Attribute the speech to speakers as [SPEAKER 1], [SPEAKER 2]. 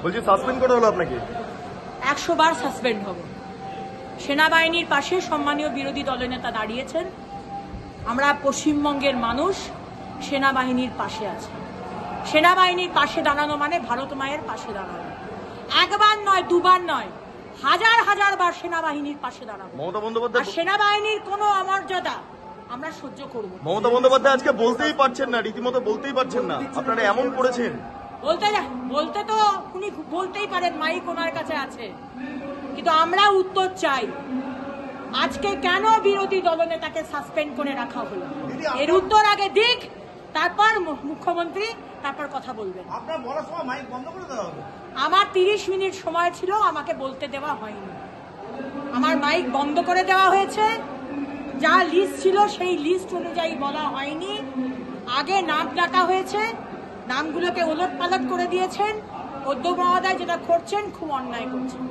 [SPEAKER 1] বলছি সাসপেন্ড করা হলো আপনাকে?
[SPEAKER 2] 100 বার সাসপেন্ড হব। সেনাবাহিনীর পাশে সম্মানীয় বিরোধী দলনেতা দাঁড়িয়েছেন। আমরা পশ্চিমবঙ্গের মানুষ সেনাবাহিনীর পাশে আছে। সেনাবাহিনীর পাশে দাঁড়ানো মানে ভারত মায়ের পাশে দাঁড়ানো। একবার নয়, দুবার নয়, হাজার হাজার বার সেনাবাহিনীর পাশে দাঁড়াবো।
[SPEAKER 1] মমতা বন্দ্যোপাধ্যায়
[SPEAKER 2] সেনাবাহিনীর কোনো অমর্যাদা আমরা সহ্য করব।
[SPEAKER 1] মমতা বন্দ্যোপাধ্যায় আজকে বলতেই পারছেন না, রীতিমতো বলতেই পারছেন না, আপনারা এমন করেছেন।
[SPEAKER 2] বলতে তো উনি বলতেই পারেন, মাইক ওনার কাছে আছে, কিন্তু আমরা উত্তর চাই। আজকে কেন বিরোধী দলনেতাকে সাসপেন্ড করে রাখা হলো, এর উত্তর আগে দিক, তারপর মুখ্যমন্ত্রী তারপর কথা বলবেন।
[SPEAKER 3] আপনার বলার সময় মাইক বন্ধ করে দেওয়া হবে।
[SPEAKER 2] আমার 30 মিনিট সময় ছিল, আমাকে বলতে দেওয়া হয়নি। আমার মাইক বন্ধ করে দেওয়া হয়েছে। যা লিস্ট ছিল সেই লিস্ট অনুযায়ী বলা হয়নি। আগে নাম ডাকা হয়েছে, নামগুলোকে ওলট পালট করে দিয়েছেন। অধ্যক্ষ মহোদয় যেটা করছেন খুব অন্যায় করছেন।